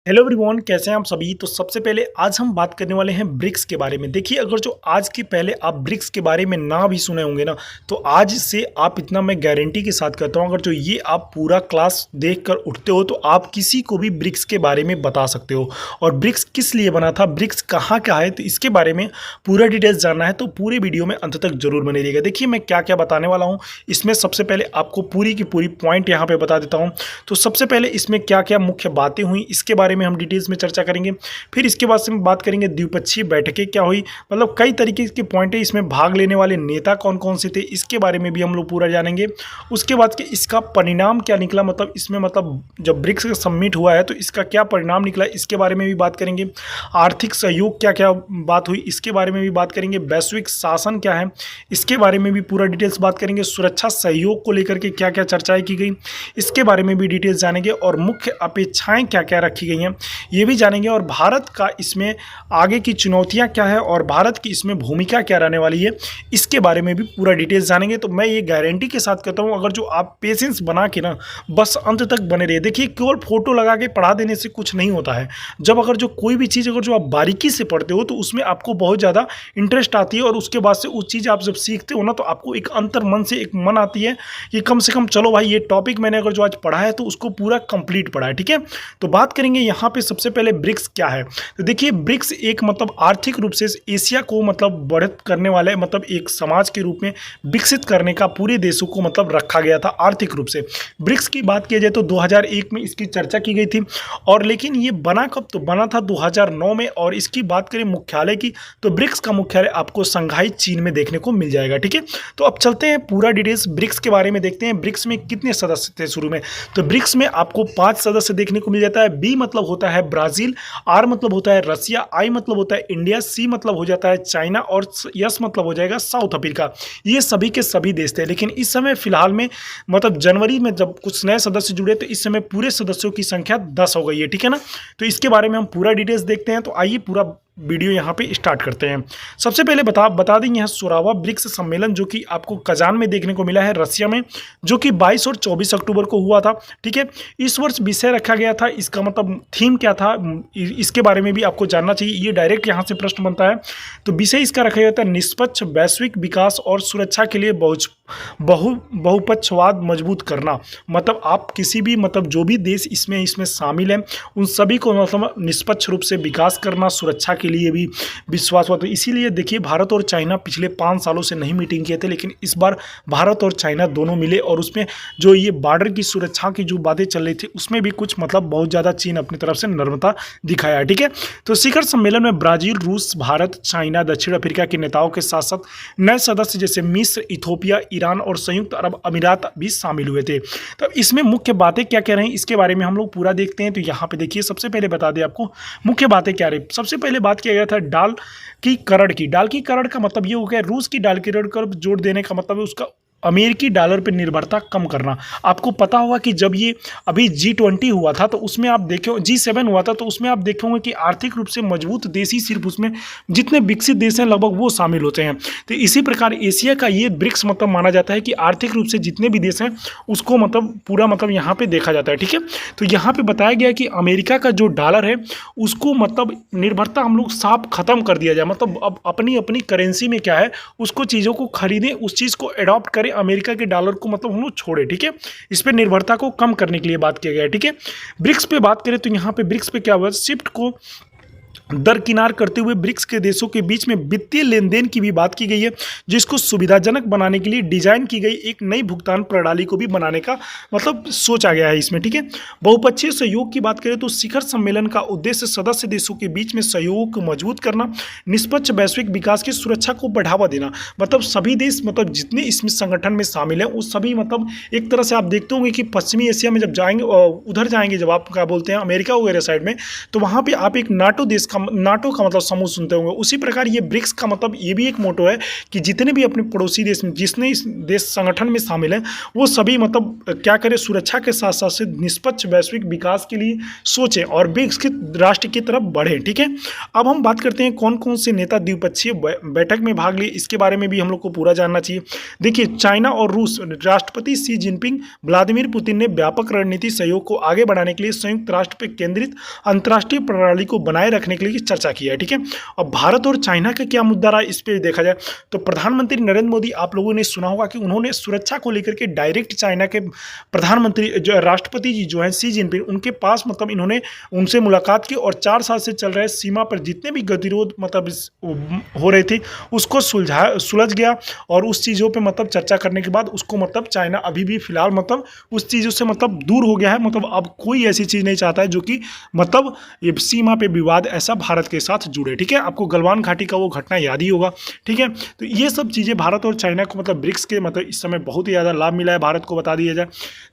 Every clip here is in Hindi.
हेलो एवरीवन, कैसे हैं आप सभी। तो सबसे पहले आज हम बात करने वाले हैं ब्रिक्स के बारे में। देखिए, अगर जो आज के पहले आप ब्रिक्स के बारे में ना भी सुने होंगे ना, तो आज से आप इतना मैं गारंटी के साथ कहता हूं, अगर जो ये आप पूरा क्लास देखकर उठते हो तो आप किसी को भी ब्रिक्स के बारे में बता सकते हो। और ब्रिक्स किस लिए बना था, ब्रिक्स कहाँ क्या है, तो इसके बारे में पूरा डिटेल्स जानना है तो पूरे वीडियो में अंत तक जरूर बने रहिएगा। देखिए, मैं क्या क्या बताने वाला हूँ इसमें। सबसे पहले आपको पूरी की पूरी पॉइंट यहाँ पे बता देता हूँ। तो सबसे पहले इसमें क्या क्या मुख्य बातें हुई इसके बारे में हम डिटेल्स में चर्चा करेंगे। फिर इसके बाद से हम बात करेंगे द्विपक्षीय बैठकें क्या हुई, मतलब कई तरीके के पॉइंट है इसमें, भाग लेने वाले नेता कौन कौन से थे इसके बारे में भी हम लोग पूरा जानेंगे। उसके बाद कि इसका परिणाम क्या निकला, मतलब इसमें मतलब जब ब्रिक्स का समिट हुआ है तो इसका क्या परिणाम निकला इसके बारे में भी बात करेंगे। आर्थिक सहयोग क्या क्या बात हुई इसके बारे में भी बात करेंगे। वैश्विक शासन क्या है इसके बारे में भी पूरा डिटेल्स बात करेंगे। सुरक्षा सहयोग को लेकर के क्या क्या चर्चाएं की गई इसके बारे में भी डिटेल्स जानेंगे। और मुख्य अपेक्षाएं क्या क्या रखी गई हैं ये भी जानेंगे। और भारत का इसमें आगे की चुनौतियां क्या है और भारत की इसमें भूमिका क्या रहने वाली है इसके बारे में भी पूरा डिटेल्स जानेंगे। तो मैं ये गारंटी के साथ कहता हूं, अगर जो आप पेशेंस बना के ना बस अंत तक बने रहे। देखिए, केवल फोटो लगा के पढ़ा देने से कुछ नहीं होता है। जब अगर जो कोई भी चीज़ अगर जो आप बारीकी से पढ़ते हो तो उसमें आपको बहुत ज़्यादा इंटरेस्ट आती है, और उसके बाद से उस चीज़ आप जब सीखते हो ना तो आपको एक अंतर मन से एक मन आती है कि कम से कम चलो भाई, ये टॉपिक मैंने अगर जो आज पढ़ा है तो उसको पूरा कंप्लीट पढ़ा है। ठीक है, तो बात करेंगे यहाँ पे सबसे पहले ब्रिक्स क्या है। तो देखिए, ब्रिक्स एक मतलब आर्थिक रूप से एशिया को मतलब बढ़त करने वाले मतलब एक समाज के रूप में विकसित करने का पूरे देशों को मतलब रखा गया था आर्थिक रूप से। ब्रिक्स की बात की जाए तो 2001 में इसकी चर्चा की गई थी, और लेकिन ये बना कब, तो बना था 2009 में। और इसकी बात करें मुख्यालय की तो ब्रिक्स का मुख्यालय आपको संघाई चीन में देखने को मिल जाएगा। ठीक है, तो अब चलते हैं पूरा डिटेल्स ब्रिक्स के बारे में देखते हैं। ब्रिक्स में कितने सदस्य थे शुरू में, तो ब्रिक्स में आपको 5 सदस्य देखने को मिल जाता है। बी मतलब होता है ब्राजील, आर मतलब होता है रसिया, आई मतलब होता है इंडिया, सी मतलब हो जाता है चाइना, और यस मतलब हो जाएगा साउथ अफ्रीका। ये सभी के सभी देश थे। लेकिन इस समय फिलहाल में मतलब जनवरी में जब कुछ नए सदस्य जुड़े तो इस समय पूरे सदस्यों की संख्या 10 हो गई है। ठीक है ना, तो इसके बारे में हम पूरा डिटेल्स देखते हैं। तो आइए पूरा वीडियो यहाँ पे स्टार्ट करते हैं। सबसे पहले बता दें, यह 16वां ब्रिक्स सम्मेलन जो कि आपको कजान में देखने को मिला है रसिया में, जो कि 22 और 24 अक्टूबर को हुआ था। ठीक है, इस वर्ष विषय रखा गया था, इसका मतलब थीम क्या था इसके बारे में भी आपको जानना चाहिए, ये डायरेक्ट यहाँ से प्रश्न बनता है। तो विषय इसका रखा गया था निष्पक्ष वैश्विक विकास और सुरक्षा के लिए बहुपक्षवाद मजबूत करना। मतलब आप किसी भी मतलब जो भी देश इसमें शामिल हैं उन सभी को मतलब निष्पक्ष रूप से विकास करना, सुरक्षा के लिए भी विश्वास हुआ। तो इसीलिए देखिए, भारत और चाइना पिछले 5 सालों से नहीं मीटिंग किए थे, लेकिन इस बार भारत और चाइना दोनों मिले, और उसमें जो ये बॉर्डर की सुरक्षा की जो बातें चल रही थी उसमें भी कुछ मतलब बहुत ज़्यादा चीन अपनी तरफ से नम्रता दिखाया। ठीक है, तो शिखर सम्मेलन में ब्राजील, रूस, भारत, चाइना, दक्षिण अफ्रीका के नेताओं के साथ साथ नए सदस्य जैसे मिस्र, इथोपिया, ईरान और संयुक्त अरब अमीरात भी शामिल हुए थे। तो इसमें मुख्य बातें क्या कह रहे हैं इसके बारे में हम लोग पूरा देखते हैं। तो यहाँ पे देखिए, सबसे पहले बता दें आपको मुख्य बातें क्या रही। सबसे पहले बात किया गया था डाल की करड़ का मतलब ये हो गया, रूस की डाल की करड़ कर जोड़ देने का मतलब है उसका अमेरिकी डॉलर पर निर्भरता कम करना। आपको पता होगा कि जब ये अभी G20 हुआ था तो उसमें आप देखे, G7 हुआ था तो उसमें आप देखे होंगे कि आर्थिक रूप से मजबूत देश ही सिर्फ उसमें जितने विकसित देश हैं लगभग वो शामिल होते हैं। तो इसी प्रकार एशिया का ये ब्रिक्स मतलब माना जाता है कि आर्थिक रूप से जितने भी देश हैं उसको मतलब पूरा मतलब यहाँ पे देखा जाता है। ठीक है, तो यहाँ पे बताया गया कि अमेरिका का जो डॉलर है उसको मतलब निर्भरता हम लोग साफ खत्म कर दिया जाए। मतलब अब अपनी अपनी करेंसी में क्या है उसको चीज़ों को खरीदें, उस चीज़ को एडॉप्ट करें, अमेरिका के डॉलर को मतलब हम लोग छोड़े। ठीक है, इस पे निर्भरता को कम करने के लिए बात किया गया है। ठीक है, ब्रिक्स पे बात करें तो यहाँ पे ब्रिक्स पे क्या हुआ, शिफ्ट को दरकिनार करते हुए ब्रिक्स के देशों के बीच में वित्तीय लेन देन की भी बात की गई है, जिसको सुविधाजनक बनाने के लिए डिजाइन की गई एक नई भुगतान प्रणाली को भी बनाने का मतलब सोचा गया है इसमें। ठीक है, बहुपक्षीय सहयोग की बात करें तो शिखर सम्मेलन का उद्देश्य सदस्य देशों के बीच में सहयोग को मजबूत करना, निष्पक्ष वैश्विक विकास की सुरक्षा को बढ़ावा देना। मतलब सभी देश मतलब जितने इसमें संगठन में शामिल हैं उस सभी मतलब एक तरह से आप देखते होंगे कि पश्चिमी एशिया में जब जाएंगे, उधर जाएंगे जब आप क्या बोलते हैं अमेरिका वगैरह साइड में, तो वहाँ पर आप एक नाटो देश नाटो का मतलब समूह सुनते होंगे, उसी प्रकार ये ब्रिक्स का मतलब ये भी एक मोटो है कि जितने भी अपने पड़ोसी देश में जिसने इस देश संगठन में शामिल हैं वो सभी मतलब क्या करें, सुरक्षा के साथ साथ से निष्पक्ष वैश्विक विकास के लिए सोचें और ब्रिक्स के राष्ट्र की तरफ बढ़े। ठीक है, अब हम बात करते हैं कौन कौन से नेता द्विपक्षीय बैठक में भाग लिए, इसके बारे में भी हम लोग को पूरा जानना चाहिए। देखिए, चाइना और रूस राष्ट्रपति शी जिनपिंग व्लादिमीर पुतिन ने व्यापक रणनीति सहयोग को आगे बढ़ाने के लिए संयुक्त राष्ट्र पर केंद्रित अंतर्राष्ट्रीय प्रणाली को बनाए रखने के लिए चर्चा की है। ठीक है, अब भारत और चाइना का क्या मुद्दा रहा इस पर देखा जाए तो प्रधानमंत्री नरेंद्र मोदी, आप लोगों ने सुना होगा कि उन्होंने सुरक्षा को लेकर के डायरेक्ट चाइना के प्रधानमंत्री जो राष्ट्रपति जी जो हैं शी जिनपिंग उनके पास मतलब इन्होंने उनसे मुलाकात की और 4 साल से चल रहे सीमा पर जितने भी गतिरोध मतलब हो रहे थे उसको सुलझ गया और उस चीज़ों पे मतलब चर्चा करने के बाद उसको मतलब चाइना अभी भी फिलहाल मतलब उस चीज़ों से मतलब दूर हो गया है। मतलब अब कोई ऐसी चीज़ नहीं चाहता है जो कि मतलब ये सीमा पे विवाद ऐसा भारत के साथ जुड़े। ठीक है, आपको गलवान घाटी का वो घटना याद ही होगा। ठीक है, तो ये सब चीज़ें भारत और चाइना को मतलब ब्रिक्स के मतलब इस समय बहुत ही ज़्यादा लाभ मिला है भारत को, बता दिया जाए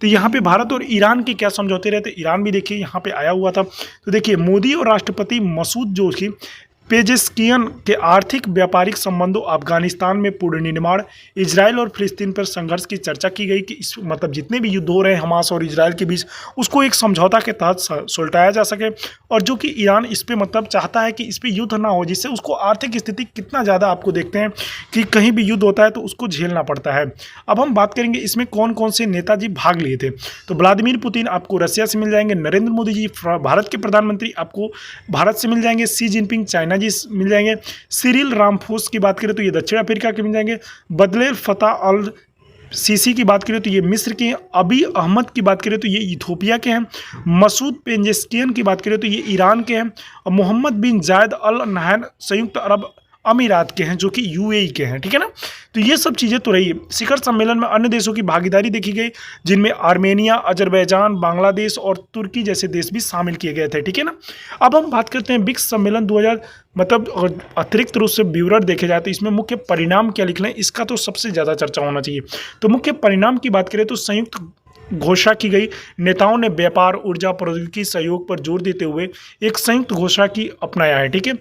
तो यहाँ पे भारत और ईरान के क्या समझौते रहते, ईरान भी देखिए यहाँ पे आया हुआ था। तो देखिए, मोदी और राष्ट्रपति मसूद जोशी पेजेस्कियन के आर्थिक व्यापारिक संबंधों, अफगानिस्तान में पुनर्निर्माण, इजराइल और फिलिस्तीन पर संघर्ष की चर्चा की गई कि इस मतलब जितने भी युद्ध हो रहे हैं हमास और इजराइल के बीच उसको एक समझौता के तहत सुलटाया जा सके और जो कि ईरान इस पर मतलब चाहता है कि इस पर युद्ध ना हो, जिससे उसको आर्थिक स्थिति कितना ज़्यादा आपको देखते हैं कि कहीं भी युद्ध होता है तो उसको झेलना पड़ता है। अब हम बात करेंगे इसमें कौन कौन से नेताजी भाग लिए थे। तो व्लादिमीर पुतिन आपको रसिया से मिल जाएंगे, नरेंद्र मोदी जी भारत के प्रधानमंत्री आपको भारत से मिल जाएंगे, शी जिनपिंग चाइना जी मिल जाएंगे, सिरिल रामफोस की बात करें तो ये दक्षिण अफ्रीका के मिल जाएंगे, बदलेल फतेह अल सीसी की बात करें तो ये मिस्र के हैं, अबी अहमद की बात करें तो ये इथोपिया के हैं, मसूद पेजेस्कियन की बात करें तो ये ईरान के हैं और मोहम्मद बिन जायद अल नहयान संयुक्त अरब अमीरात के हैं जो कि यूएई के हैं। ठीक है ना, तो ये सब चीज़ें तो रही। शिखर सम्मेलन में अन्य देशों की भागीदारी देखी गई जिनमें आर्मेनिया, अजरबैजान, बांग्लादेश और तुर्की जैसे देश भी शामिल किए गए थे। ठीक है ना, अब हम बात करते हैं ब्रिक्स सम्मेलन 2000 मतलब अतिरिक्त रूप से विवरण देखे जाए तो इसमें मुख्य परिणाम क्या लिखना है, इसका तो सबसे ज़्यादा चर्चा होना चाहिए। तो मुख्य परिणाम की बात करें तो संयुक्त घोषणा की गई, नेताओं ने व्यापार, ऊर्जा, प्रौद्योगिकी सहयोग पर जोर देते हुए एक संयुक्त घोषणा की अपनाया है। ठीक है,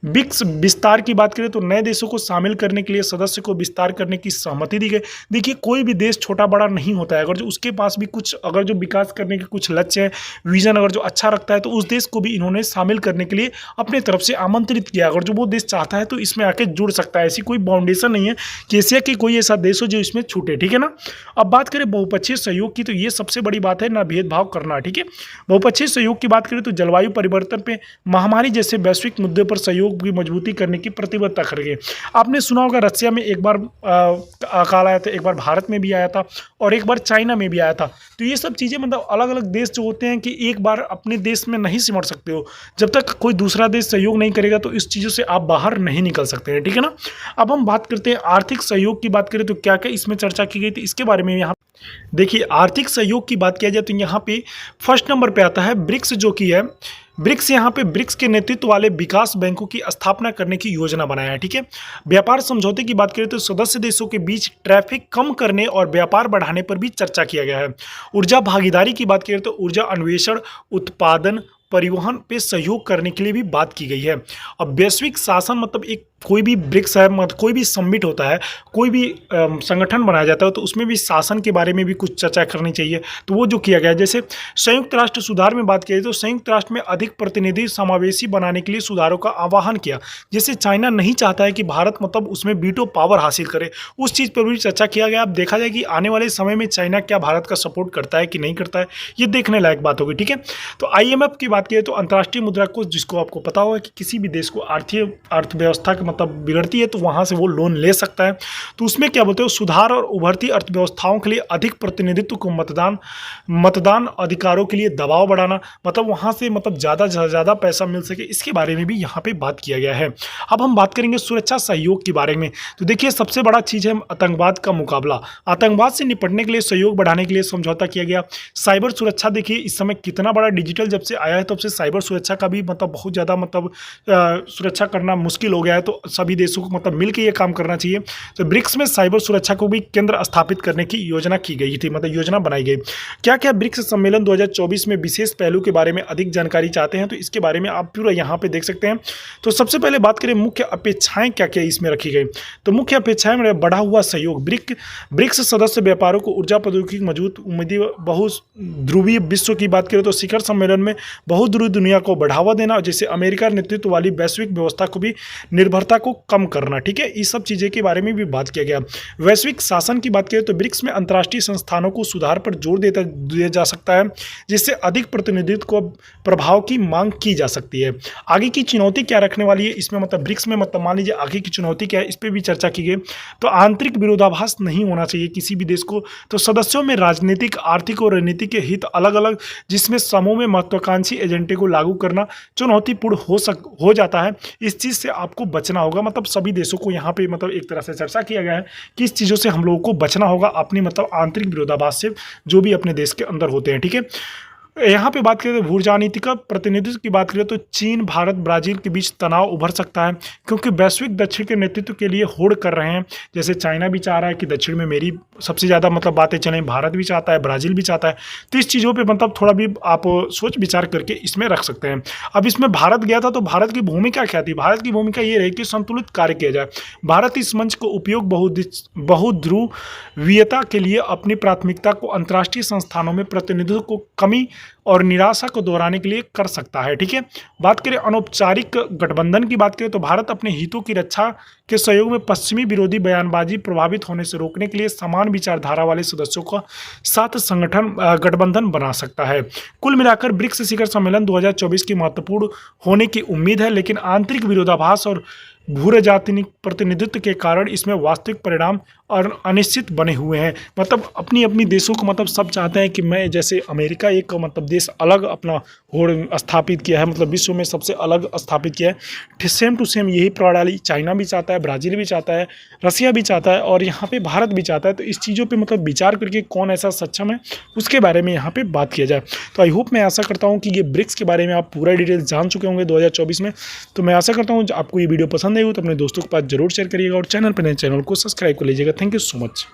ब्रिक्स विस्तार की बात करें तो नए देशों को शामिल करने के लिए सदस्य को विस्तार करने की सहमति दी गई। देखिए, कोई भी देश छोटा बड़ा नहीं होता है, अगर जो उसके पास भी कुछ अगर जो विकास करने के कुछ लक्ष्य है, विजन अगर जो अच्छा रखता है तो उस देश को भी इन्होंने शामिल करने के लिए अपने तरफ से आमंत्रित किया। अगर जो वो देश चाहता है तो इसमें आके जुड़ सकता है, ऐसी कोई बाउंडेशन नहीं है कि एशिया के कोई ऐसा देश हो जो इसमें छूटे। ठीक है ना, अब बात करें बहुपक्षीय सहयोग की तो ये सबसे बड़ी बात है ना भेदभाव करना। ठीक है, बहुपक्षीय सहयोग की बात करें तो जलवायु परिवर्तन पे, महामारी जैसे वैश्विक मुद्दे पर सहयोग की मजबूती करने की प्रतिबद्धता करेंगे। आपने सुना होगा रसिया में एक बार अकाल आया था, एक बार भारत में भी आया था और एक बार चाइना में भी आया था। तो ये सब चीज़ें मतलब अलग अलग देश जो होते हैं कि एक बार अपने देश में नहीं सिमट सकते हो, जब तक कोई दूसरा देश सहयोग नहीं करेगा तो इस चीज़ों से आप बाहर नहीं निकल सकते हैं। ठीक है ना, अब हम बात करते हैं आर्थिक सहयोग की बात करें तो क्या क्या इसमें चर्चा की गई थी, इसके बारे में यहाँ देखिए। आर्थिक सहयोग की बात किया जाए तो यहाँ पे फर्स्ट नंबर पे आता है ब्रिक्स जो कि है। ब्रिक्स यहाँ पे ब्रिक्स के नेतृत्व वाले विकास बैंकों की स्थापना करने की योजना बनाया है। ठीक है, व्यापार समझौते की बात करें तो सदस्य देशों के बीच ट्रैफिक कम करने और व्यापार बढ़ाने पर भी चर्चा किया गया है। ऊर्जा भागीदारी की बात करें तो ऊर्जा अन्वेषण, उत्पादन, परिवहन पे सहयोग करने के लिए भी बात की गई है। अब वैश्विक शासन मतलब एक कोई भी ब्रिक्स है मतलब कोई भी समिट होता है, कोई भी संगठन बनाया जाता है तो उसमें भी शासन के बारे में भी कुछ चर्चा करनी चाहिए, तो वो जो किया गया। जैसे संयुक्त राष्ट्र सुधार में बात की जाए तो संयुक्त राष्ट्र में अधिक प्रतिनिधि समावेशी बनाने के लिए सुधारों का आह्वान किया। जैसे चाइना नहीं चाहता है कि भारत मतलब उसमें वीटो पावर हासिल करे, उस चीज़ पर भी चर्चा किया गया। अब देखा जाए कि आने वाले समय में चाइना क्या भारत का सपोर्ट करता है कि नहीं करता है, ये देखने लायक बात होगी। ठीक है, तो IMF की बात करें तो अंतर्राष्ट्रीय मुद्रा कोष, जिसको आपको पता होगा कि किसी भी देश को अर्थव्यवस्था के मतलब बिगड़ती है तो वहाँ से वो लोन ले सकता है। तो उसमें क्या बोलते हैं, सुधार और उभरती अर्थव्यवस्थाओं के लिए अधिक प्रतिनिधित्व को मतदान अधिकारों के लिए दबाव बढ़ाना, मतलब वहाँ से मतलब ज़्यादा से ज़्यादा पैसा मिल सके, इसके बारे में भी यहाँ पे बात किया गया है। अब हम बात करेंगे सुरक्षा सहयोग के बारे में। तो देखिए, सबसे बड़ा चीज़ है आतंकवाद का मुकाबला। आतंकवाद से निपटने के लिए सहयोग बढ़ाने के लिए समझौता किया गया। साइबर सुरक्षा, देखिए इस समय कितना बड़ा डिजिटल जब से आया है तब से साइबर सुरक्षा का भी मतलब बहुत ज़्यादा मतलब सुरक्षा करना मुश्किल हो गया है। तो सभी देशों को मतलब मिलकर ये काम करना चाहिए। तो ब्रिक्स में साइबर सुरक्षा को भी केंद्र स्थापित करने की योजना की गई थी, मतलब योजना बनाई गई। क्या क्या ब्रिक्स सम्मेलन 2024 में विशेष पहलू के बारे में अधिक जानकारी चाहते हैं तो इसके बारे में आप पूरा यहाँ पे देख सकते हैं। तो सबसे पहले बात करें मुख्य अपेक्षाएं क्या क्या इसमें रखी गई। तो मुख्य अपेक्षाएं में बढ़ा हुआ सहयोग, ब्रिक्स सदस्य व्यापारों को ऊर्जा प्रौद्योगिकी मजबूत उम्मीदी बहुध्रुवीय विश्व की बात करें तो शिखर सम्मेलन में बहुध्रुवीय दुनिया को बढ़ावा देना, जैसे अमेरिका नेतृत्व वाली वैश्विक व्यवस्था को भी निर्भरता को कम करना। ठीक है, इस सब चीज़ें के बारे में भी बात किया गया। वैश्विक शासन की बात करें तो ब्रिक्स में अंतर्राष्ट्रीय संस्थानों को सुधार पर जोर दिया जा सकता है, जिससे अधिक प्रतिनिधित्व को प्रभाव की मांग की जा सकती है। आगे की चुनौती क्या रखने वाली है इसमें, मतलब ब्रिक्स में, मतलब मान लीजिए आगे की चुनौती क्या है, इस पर भी चर्चा की गई। तो आंतरिक विरोधाभास नहीं होना चाहिए किसी भी देश को। तो सदस्यों में राजनीतिक, आर्थिक और रणनीतिक के हित अलग अलग, जिसमें समूह में महत्वाकांक्षी एजेंडे को लागू करना चुनौतीपूर्ण हो जाता है। इस चीज़ से आपको बचना होगा। मतलब सभी देशों को यहाँ पे मतलब एक तरह से चर्चा किया गया है कि इस चीज़ों से हम लोगों को बचना होगा, अपनी मतलब आंतरिक विरोधाभास से जो भी अपने देश के अंदर होते हैं। ठीक है, यहाँ पे बात करें तो भूर्जा नीति का प्रतिनिधित्व की बात करें तो चीन, भारत, ब्राजील के बीच तनाव उभर सकता है, क्योंकि वैश्विक दक्षिण के नेतृत्व के लिए होड़ कर रहे हैं। जैसे चाइना भी चाह रहा है कि दक्षिण में मेरी सबसे ज़्यादा मतलब बातें चलें, भारत भी चाहता है, ब्राज़ील भी चाहता है। तो इस चीज़ों पे मतलब थोड़ा भी आप सोच विचार करके इसमें रख सकते हैं। अब इसमें भारत गया था तो भारत की भूमिका क्या थी? भारत की भूमिका ये रही कि संतुलित कार्य किया जाए। भारत इस मंच को उपयोग बहुध्रुवीयता के लिए अपनी प्राथमिकता को अंतर्राष्ट्रीय संस्थानों में प्रतिनिधित्व को कमी और निराशा को दोहराने के लिए कर सकता है। ठीक है, बात करें अनौपचारिक गठबंधन की बात करें तो भारत अपने हितों की रक्षा के सहयोग में पश्चिमी विरोधी बयानबाजी प्रभावित होने से रोकने के लिए समान विचारधारा वाले सदस्यों का साथ गठबंधन बना सकता है। कुल मिलाकर ब्रिक्स शिखर सम्मेलन 2024 की महत्वपूर्ण होने की उम्मीद है, लेकिन आंतरिक विरोधाभास और भूराजनीतिक प्रतिनिधित्व के कारण इसमें वास्तविक परिणाम और अनिश्चित बने हुए हैं। मतलब अपनी अपनी देशों को मतलब सब चाहते हैं कि मैं, जैसे अमेरिका एक मतलब देश अलग अपना होड़ स्थापित किया है, मतलब विश्व में सबसे अलग स्थापित किया है। सेम टू सेम यही प्रणाली चाइना भी चाहता है, ब्राज़ील भी चाहता है, रसिया भी चाहता है और यहाँ पे भारत भी चाहता है। तो इस चीज़ों पे मतलब विचार करके कौन ऐसा सक्षम है उसके बारे में यहाँ पे बात किया जाए। तो आई होप, मैं आशा करता हूँ कि ये ब्रिक्स के बारे में आप पूरा डिटेल जान चुके होंगे 2024 में। तो मैं आशा करता हूँ आपको ये वीडियो पसंद आई हो तो अपने दोस्तों के पास जरूर शेयर करिएगा और चैनल पर नए चैनल को सब्सक्राइब कर लीजिएगा। Thank you so much.